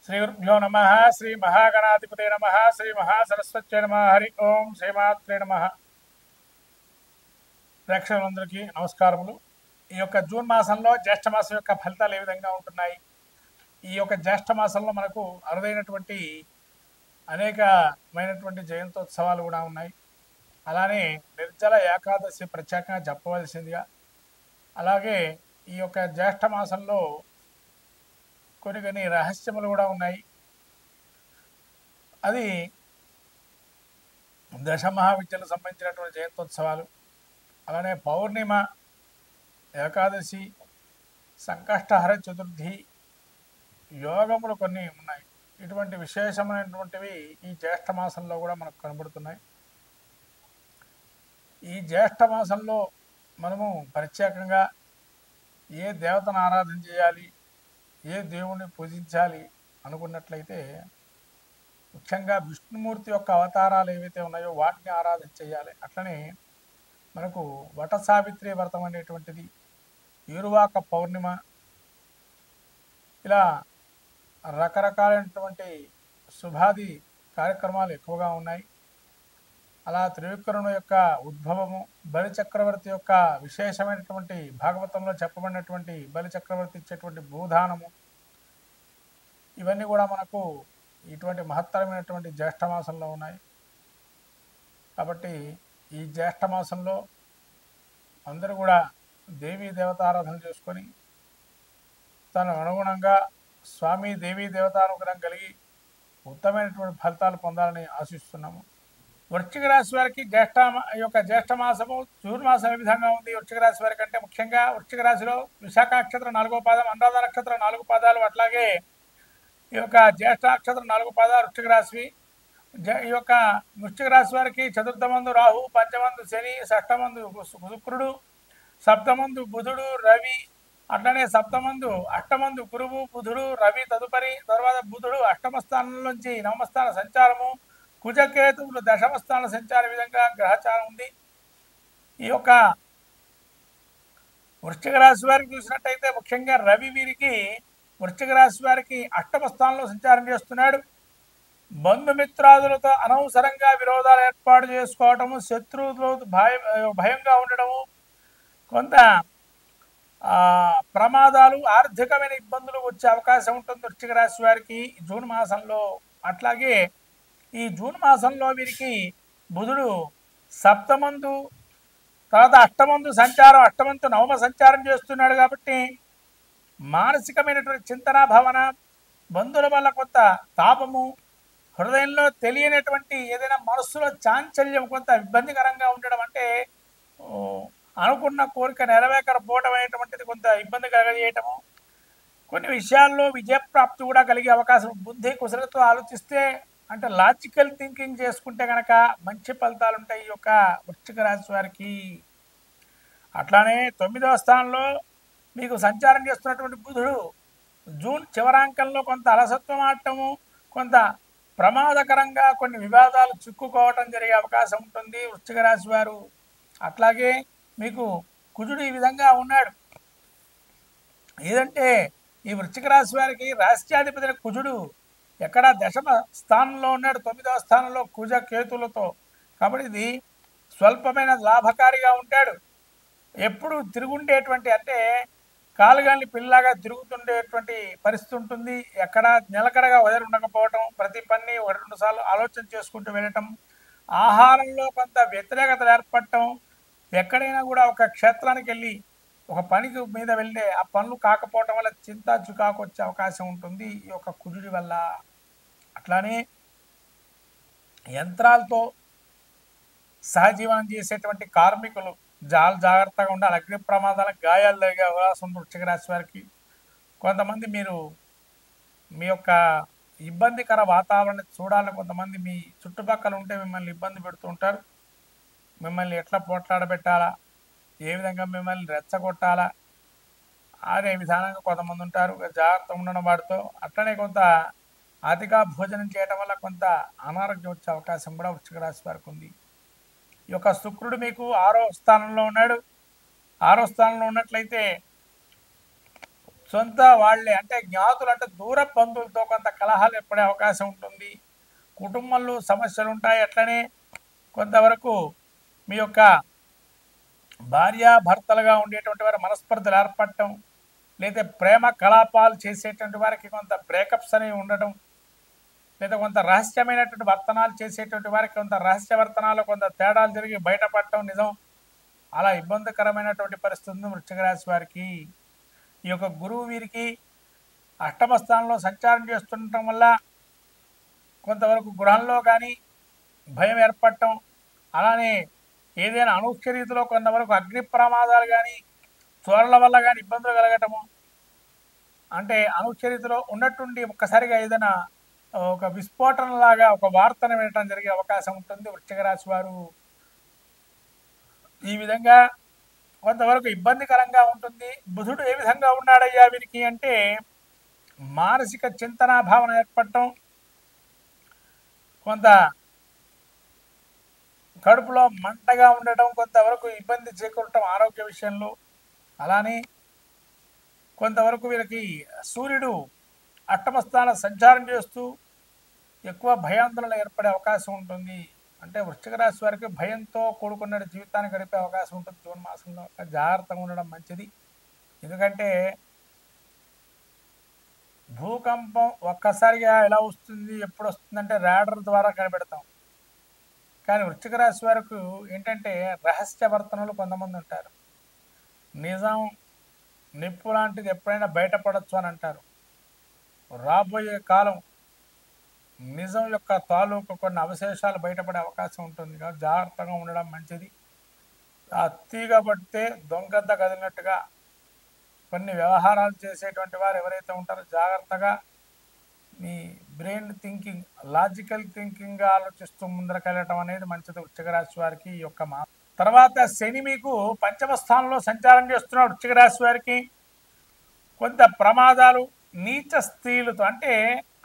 శ్రీగురుభ్యో నమ. శ్రీ మహాగణాధిపతే నమ. శ్రీ మహాసరస్వత్యై నమ. హరి ఓం శ్రీమాత్రే నమ. ప్రేక్షకులందరికీ నమస్కారములు. ఈ యొక్క జూన్ మాసంలో జ్యేష్ఠ మాసం యొక్క ఫలితాలు ఏ విధంగా ఉంటున్నాయి? ఈ యొక్క జ్యేష్ఠ మాసంలో మనకు అరుదైనటువంటి అనేకమైనటువంటి జయంతోత్సవాలు కూడా ఉన్నాయి. అలానే నిర్జల ఏకాదశి ప్రత్యేకంగా చెప్పవలసిందిగా, అలాగే ఈ యొక్క జ్యేష్ఠ మాసంలో కొన్ని రహస్యములు కూడా ఉన్నాయి. అది దశమహావిద్యలకు సంబంధించినటువంటి జయంతోత్సవాలు, అలానే పౌర్ణిమ, ఏకాదశి, సంకష్టహర చతుర్థి, యోగములు కొన్ని ఉన్నాయి. ఇటువంటి విశేషమైనటువంటివి ఈ జ్యేష్ఠ మాసంలో కూడా మనకు కనబడుతున్నాయి. ఈ జ్యేష్ఠ మాసంలో మనము ప్రత్యేకంగా ఏ దేవతను ఆరాధన చేయాలి, ఏ దేవుణ్ణి పూజించాలి అనుకున్నట్లయితే ముఖ్యంగా విష్ణుమూర్తి యొక్క అవతారాలు ఏవైతే ఉన్నాయో వాటిని ఆరాధన చేయాలి. అట్లనే మనకు వట సావిత్రి వ్రతం అనేటువంటిది, ఏరువాక పౌర్ణిమ, ఇలా రకరకాలైనటువంటి శుభాది కార్యక్రమాలు ఎక్కువగా ఉన్నాయి. అలా త్రివిక్రముని యొక్క ఉద్భవము, బలిచక్రవర్తి యొక్క విశేషమైనటువంటి భాగవతంలో చెప్పబడినటువంటి బలిచక్రవర్తి ఇచ్చేటువంటి భూదానము, ఇవన్నీ కూడా మనకు ఇటువంటి మహత్తరమైనటువంటి జ్యేష్ఠ మాసంలో ఉన్నాయి. కాబట్టి ఈ జ్యేష్ఠ మాసంలో అందరూ కూడా దేవీ దేవతారాధన చేసుకొని తను అనుగుణంగా స్వామి దేవీ దేవతానుగ్రహం కలిగి ఉత్తమమైనటువంటి ఫలితాలు పొందాలని ఆశిస్తున్నాము. వృశ్చిక రాశి వారికి జ్యేష్ఠ మాసము జూన్ మాసం ఏ విధంగా ఉంది? వృశ్చిక రాశి వారికి అంటే ముఖ్యంగా వృశ్చిక రాశిలో విశాఖ నక్షత్రం 4వ పాదం, అనురాధ నక్షత్రం 4 పాదాలు, అట్లాగే ఈ యొక్క జ్యేష్ఠ నక్షత్రం 4 పాదాలు వృశ్చిక రాశి. ఈ యొక్క వృశ్చిక రాశి వారికి చతుర్థమందు రాహు, పంచమందు శని, షష్టమందు శుక్రుడు, సప్తమందు బుధుడు, రవి, అట్లనే సప్తమందు అష్టమందు గురువు, బుధుడు, రవి, తర్వాత బుధుడు అష్టమ స్థానంలోంచి నవమ స్థాన సంచారము, కుజకేతువులు దశమ స్థాన సంచార విధంగా గ్రహచారం ఉంది. ఈ యొక్క వృశ్చిక రాశి వారికి చూసినట్టయితే ముఖ్యంగా రవి వీరికి వృశ్చిక రాశి వారికి అష్టమ స్థానంలో సంచారం చేస్తున్నాడు. బంధుమిత్రాదులతో అనవసరంగా విరోధాలు ఏర్పాటు చేసుకోవటము, శత్రువులతో భయంగా ఉండడము, కొంత ప్రమాదాలు, ఆర్థికమైన ఇబ్బందులు వచ్చే అవకాశం ఉంటుంది వృశ్చిక రాశి వారికి జూన్ మాసంలో. అట్లాగే ఈ జూన్ మాసంలో వీరికి బుధుడు సప్తమందు, తర్వాత అష్టమందు సంచారం, అష్టమంతు నవమ సంచారం చేస్తున్నాడు. కాబట్టి మానసికమైనటువంటి చింతన, భావన, బంధువుల వల్ల కొంత తాపము, హృదయంలో తెలియనటువంటి ఏదైనా మనస్సులో చాంచల్యం, కొంత ఇబ్బందికరంగా ఉండడం, అంటే అనుకున్న కోరిక నెరవేరకపోవడం అనేటువంటిది కొంత ఇబ్బంది కలగజేయటము, కొన్ని విషయాల్లో విజయప్రాప్తి కూడా కలిగే అవకాశం. బుద్ధి కుశలతో ఆలోచిస్తే, అంటే లాజికల్ థింకింగ్ చేసుకుంటే కనుక మంచి ఫలితాలు ఉంటాయి ఈ యొక్క వృశ్చిక రాశి వారికి. అట్లానే 9వ స్థానంలో మీకు సంచారం చేస్తున్నటువంటి బుధుడు జూన్ చివరాంకంలో కొంత అలసత్వం ఆడటము, కొంత ప్రమాదకరంగా కొన్ని వివాదాలు చిక్కుకోవటం జరిగే అవకాశం ఉంటుంది వృశ్చిక రాశి వారు. అట్లాగే మీకు కుజుడు ఈ విధంగా ఉన్నాడు. ఏదంటే ఈ వృశ్చిక రాశి వారికి రాష్ట్రాధిపతి కుజుడు ఎక్కడ దశమ స్థానంలో ఉన్నాడు, 9వ స్థానంలో కుజ కేతులతో. కాబట్టి ఇది స్వల్పమైన లాభకారిగా ఉంటాడు. ఎప్పుడు తిరుగుండేటువంటి, అంటే కాలుగాని పిల్లలాగా తిరుగుతుండేటువంటి పరిస్థితి ఉంటుంది. ఎక్కడ నిలకడగా వదిలి ఉండకపోవటం, ప్రతి పని 1-2 సార్లు ఆలోచన చేసుకుంటూ వెళ్ళటం, ఆహారంలో కొంత వ్యతిరేకతలు ఏర్పడటం, ఎక్కడైనా కూడా ఒక క్షేత్రానికి వెళ్ళి ఒక పనికి మీద వెళ్తే ఆ పనులు కాకపోవటం వల్ల చింత చుకాకు వచ్చే అవకాశం ఉంటుంది ఈ యొక్క కుజుడి వల్ల. అట్లానే యంత్రాలతో సహజీవనం చేసేటువంటి కార్మికులు జాగ్రత్తగా ఉండాలి. అగ్ని ప్రమాదాలకు గాయాలు జరిగే అవకాశం ఉంది వృశ్చిక రాశి వారికి. కొంతమంది మీరు మీ యొక్క ఇబ్బందికర వాతావరణం చూడాలని కొంతమంది మీ చుట్టుపక్కల ఉంటే మిమ్మల్ని ఇబ్బంది పెడుతూ ఉంటారు. మిమ్మల్ని ఎట్లా పోట్లాడబెట్టాలా, ఏ విధంగా మిమ్మల్ని రెచ్చగొట్టాలా అనే విధానంగా కొంతమంది ఉంటారు. జాగ్రత్త ఉండడం వాటితో. అట్లనే కొంత అతిగా భోజనం చేయడం వల్ల కొంత అనారోగ్యం వచ్చే అవకాశం కూడా వృశ్చిక రాశి వారికి ఉంది. ఈ యొక్క శుక్రుడు మీకు 6వ స్థానంలో ఉన్నాడు. 6వ స్థానంలో ఉన్నట్లయితే సొంత వాళ్ళే అంటే జ్ఞాతులు అంటే దూర బంధువులతో కొంత కలహాలు ఏర్పడే అవకాశం ఉంటుంది. కుటుంబంలో సమస్యలు ఉంటాయి. అట్లనే కొంతవరకు మీ యొక్క భార్యాభర్తలుగా ఉండేటువంటి వారి మనస్పర్ధలు ఏర్పడటం, లేదా ప్రేమ కలాపాలు చేసేటువంటి వారికి కొంత బ్రేకప్స్ అనేవి ఉండటం, లేదా కొంత రహస్యమైనటువంటి వర్తనాలు చేసేటువంటి వారికి కొంత రహస్య వర్తనాలు కొంత తేడాలు జరిగి బయటపడటం నిజం. అలా ఇబ్బందికరమైనటువంటి పరిస్థితి ఉంది వృశ్చిక రాశి వారికి. ఈ యొక్క గురువు వీరికి అష్టమ స్థానంలో సంచారం చేస్తుండటం వల్ల కొంతవరకు గృహంలో కానీ భయం ఏర్పడటం, అలానే ఏదైనా అనూహ్య రీతిలో కొంతవరకు అగ్ని ప్రమాదాలు కానీ చోరల వల్ల కానీ ఇబ్బందులు కలగటము, అంటే అనూహ్య రీతిలో ఉన్నట్టుండి ఒక్కసారిగా ఏదైనా ఒక విస్ఫోటనలాగా ఒక వార్తను వినటం జరిగే అవకాశం ఉంటుంది వృశ్చిక రాశి వారు. ఈ విధంగా కొంతవరకు ఇబ్బందికరంగా ఉంటుంది. బుధుడు ఏ విధంగా ఉన్నాడయ్యా వీరికి అంటే మానసిక చింతనా భావన ఏర్పడటం, కొంత కడుపులో మంటగా ఉండటం, కొంతవరకు ఇబ్బంది చేకూరటం ఆరోగ్య విషయంలో. అలానే కొంతవరకు వీళ్ళకి సూర్యుడు అష్టమ స్థాన సంచారం చేస్తూ ఎక్కువ భయాందోళన ఏర్పడే అవకాశం ఉంటుంది. అంటే వృశ్చిక రాశి వారికి భయంతో కూడుకున్న జీవితాన్ని గడిపే అవకాశం ఉంటుంది జూన్ మాసంలో. జాగ్రత్తగా ఉండడం మంచిది. ఎందుకంటే భూకంపం ఒక్కసారిగా ఎలా వస్తుంది, ఎప్పుడు వస్తుందంటే రాడర్ ద్వారా కనిపెడతాం. కానీ వృశ్చిక రాశి వారికి ఏంటంటే రహస్య వర్తనలు కొంతమంది ఉంటారు. నిజం నిప్పు లాంటిది ఎప్పుడైనా బయటపడచ్చు అని అంటారు. రాబోయే కాలం నిజం యొక్క తాలూకు కొన్ని అవశేషాలు బయటపడే అవకాశం ఉంటుంది. కాబట్టి జాగ్రత్తగా ఉండడం మంచిది. అతిగా పడితే దొంగద్ద కదిలినట్టుగా కొన్ని వ్యవహారాలు చేసేటువంటి వారు ఎవరైతే ఉంటారో జాగ్రత్తగా మీ బ్రెయిన్ థింకింగ్, లాజికల్ థింకింగ్గా ఆలోచిస్తూ ముందరకెళ్ళటం అనేది మంచిది వృశ్చిక రాశి వారికి. ఈ యొక్క తర్వాత శని మీకు పంచమ స్థానంలో సంచారం చేస్తున్నాడు వృశ్చిక రాశి వారికి. కొంత ప్రమాదాలు నీచ స్త్రీలతో అంటే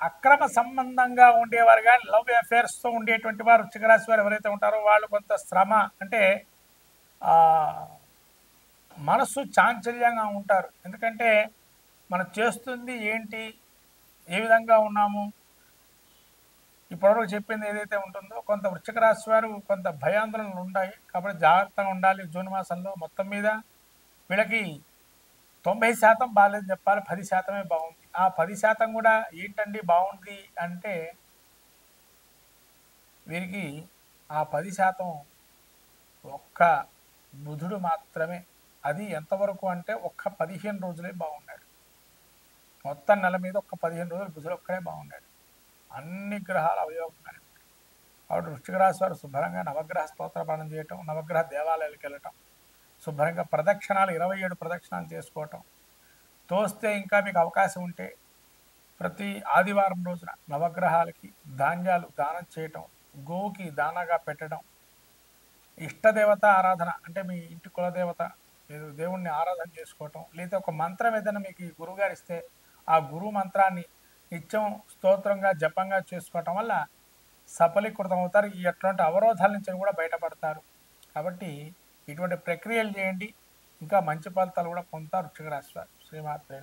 అక్రమ సంబంధంగా ఉండేవారు కానీ లవ్ అఫేర్స్తో ఉండేటువంటి వారు వృశ్చిక రాశి వారు ఎవరైతే ఉంటారో వాళ్ళు కొంత శ్రమ అంటే మనస్సు చాంచల్యంగా ఉంటారు. ఎందుకంటే మనం చేస్తుంది ఏంటి, ఏ విధంగా ఉన్నాము, ఇప్పటివరకు చెప్పింది ఏదైతే ఉంటుందో కొంత వృశ్చిక రాశి వారు కొంత భయాందోళనలు ఉంటాయి. కాబట్టి జాగ్రత్తగా ఉండాలి. జూన్ మాసంలో మొత్తం మీద వీళ్ళకి 90% బాగాలేదు చెప్పాలి, 10% బాగుంది. ఆ 10% కూడా ఏంటండి బాగుంది అంటే వీరికి ఆ 10% ఒక్క బుధుడు మాత్రమే. అది ఎంతవరకు అంటే ఒక్క 15 రోజులే బాగున్నాడు. మొత్తం నెల మీద ఒక్క 15 రోజులు బుధుడు ఒక్కడే బాగున్నాడు. అన్ని గ్రహాలు అవయోగంగానే ఉంటాయి. కాబట్టి వృశ్చిక రాశి వారు శుభ్రంగా నవగ్రహ స్తోత్ర పాలన చేయటం, నవగ్రహ దేవాలయాలకు వెళ్ళటం, శుభ్రంగా ప్రదక్షిణాలు 27 ప్రదక్షిణాలు చేసుకోవటం, తోస్తే ఇంకా మీకు అవకాశం ఉంటే ప్రతి ఆదివారం రోజున నవగ్రహాలకి ధాన్యాలు దానం చేయటం, గోవుకి దానాగా పెట్టడం, ఇష్టదేవత ఆరాధన అంటే మీ ఇంటి కులదేవత దేవుణ్ణి ఆరాధన చేసుకోవటం, లేదా ఒక మంత్రం ఏదైనా మీకు గురువుగారు ఇస్తే ఆ గురువు మంత్రాన్ని నిత్యం స్తోత్రంగా జపంగా చేసుకోవటం వల్ల సఫలీకృతం అవుతారు. ఈ అటువంటి అవరోధాల నుంచి కూడా బయటపడతారు. కాబట్టి ఇటువంటి ప్రక్రియలు చేయండి, ఇంకా మంచి ఫలితాలు కూడా పొందుతారు వృశ్చిక రాశి వారు. శ్రీమాత్రే.